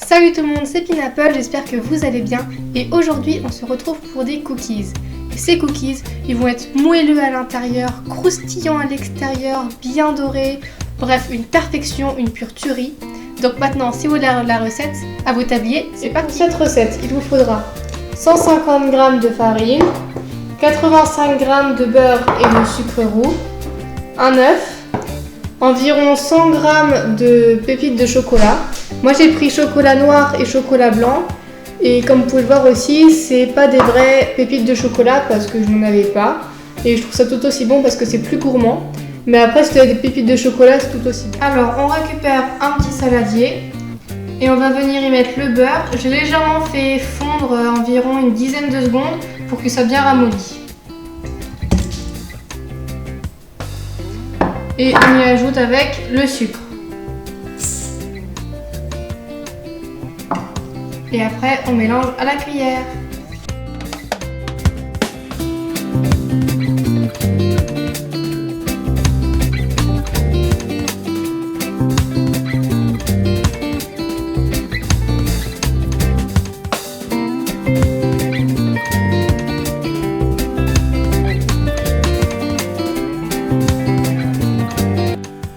Salut tout le monde, c'est Pineapple, j'espère que vous allez bien et aujourd'hui on se retrouve pour des cookies. Et ces cookies, ils vont être moelleux à l'intérieur, croustillants à l'extérieur, bien dorés, bref une perfection, une pure tuerie. Donc maintenant, si vous voulez la recette, à vos tabliers, c'est parti. Cette recette, il vous faudra 150 g de farine, 85 g de beurre et de sucre roux, un œuf, environ 100 g de pépites de chocolat. Moi j'ai pris chocolat noir et chocolat blanc et comme vous pouvez le voir aussi, c'est pas des vraies pépites de chocolat parce que je n'en avais pas et je trouve ça tout aussi bon parce que c'est plus gourmand. Mais après si vous avez des pépites de chocolat c'est tout aussi bon. Alors on récupère un petit saladier et on va venir y mettre le beurre. J'ai légèrement fait fondre environ une dizaine de secondes pour que ça soit bien ramolli. Et on y ajoute avec le sucre. Et après, on mélange à la cuillère.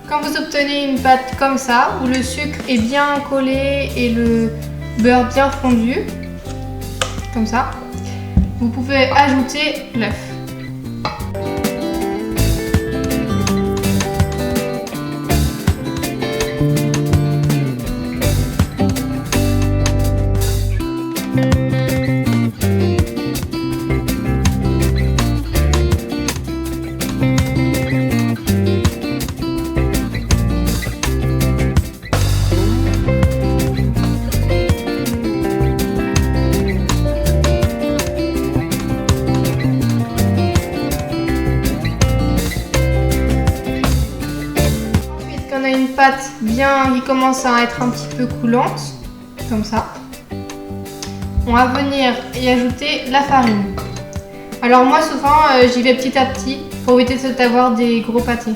Quand vous obtenez une pâte comme ça, où le sucre est bien collé et le beurre bien fondu, comme ça, vous pouvez ajouter l'œuf. On a une pâte bien qui commence à être un petit peu coulante, comme ça. On va venir y ajouter la farine. Alors moi souvent j'y vais petit à petit pour éviter d'avoir des gros pâtés.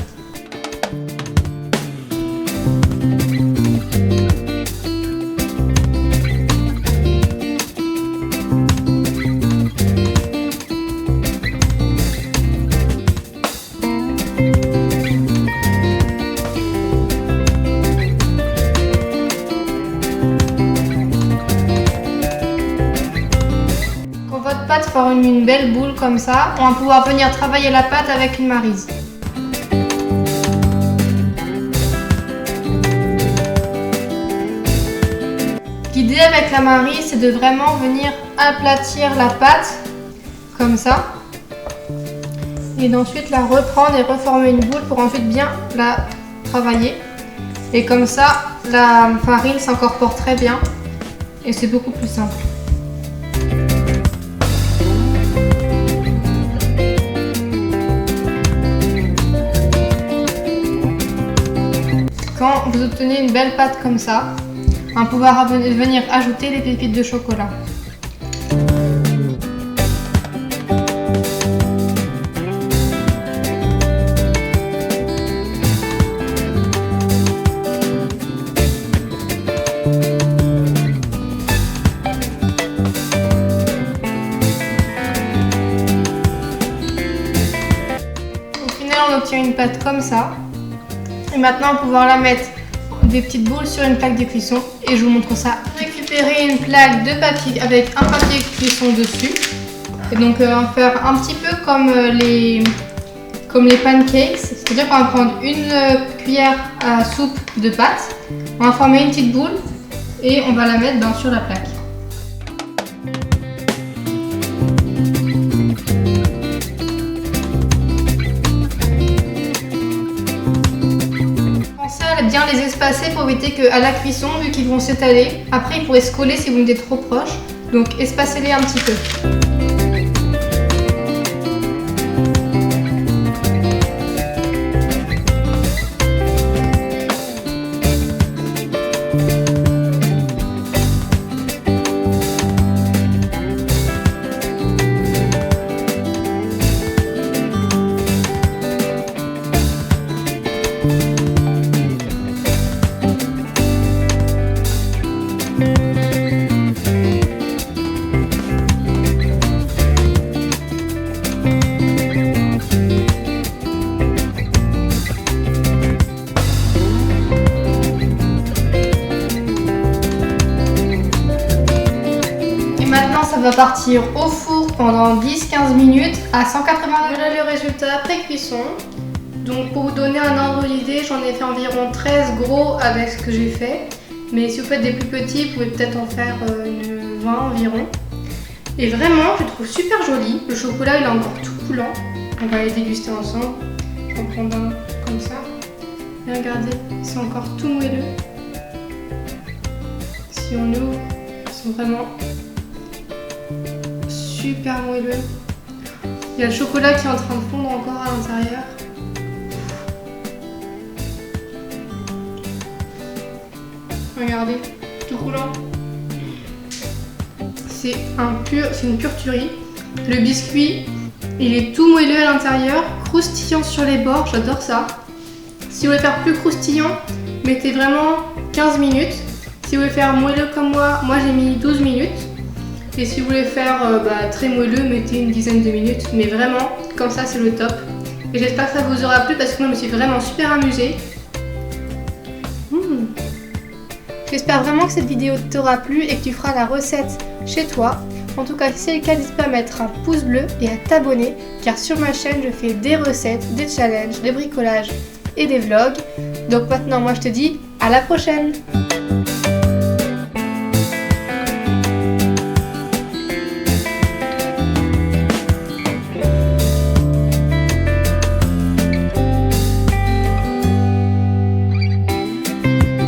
Votre pâte forme une belle boule comme ça, on va pouvoir venir travailler la pâte avec une maryse. L'idée avec la maryse, c'est de vraiment venir aplatir la pâte comme ça et d'ensuite la reprendre et reformer une boule pour ensuite bien la travailler. Et comme ça, la farine s'incorpore très bien et c'est beaucoup plus simple. Quand vous obtenez une belle pâte comme ça, on va pouvoir venir ajouter les pépites de chocolat. Au final, on obtient une pâte comme ça. Et maintenant, on va pouvoir la mettre des petites boules sur une plaque de cuisson et je vous montre ça. Récupérer une plaque de papier avec un papier de cuisson dessus. Et donc, on va faire un petit peu comme les pancakes. C'est-à-dire qu'on va prendre une cuillère à soupe de pâte. On va former une petite boule et on va la mettre sur la plaque. Bien les espacer pour éviter qu'à la cuisson, vu qu'ils vont s'étaler, après ils pourraient se coller si vous mettez trop proche. Donc espacez-les un petit peu. Au final, va partir au four pendant 10-15 minutes à 180 degrés. Voilà le résultat après cuisson. Donc pour vous donner un ordre d'idée, j'en ai fait environ 13 gros avec ce que j'ai fait. Mais si vous faites des plus petits, vous pouvez peut-être en faire une 20 environ. Et vraiment, je le trouve super joli. Le chocolat, il est encore tout coulant. On va les déguster ensemble. Je vais en prendre un comme ça. Et regardez, ils sont encore tout moelleux. Si on ouvre, ils sont vraiment super moelleux. Il y a le chocolat qui est en train de fondre encore à l'intérieur. Regardez, tout coulant. C'est une pure tuerie. Le biscuit, il est tout moelleux à l'intérieur, croustillant sur les bords, j'adore ça. Si vous voulez faire plus croustillant, mettez vraiment 15 minutes. Si vous voulez faire moelleux comme moi j'ai mis 12 minutes. Et si vous voulez faire très moelleux, mettez une dizaine de minutes. Mais vraiment, comme ça, c'est le top. Et j'espère que ça vous aura plu parce que moi, je me suis vraiment super amusée. J'espère vraiment que cette vidéo t'aura plu et que tu feras la recette chez toi. En tout cas, si c'est le cas, n'hésite pas à mettre un pouce bleu et à t'abonner, car sur ma chaîne, je fais des recettes, des challenges, des bricolages et des vlogs. Donc maintenant, moi, je te dis à la prochaine!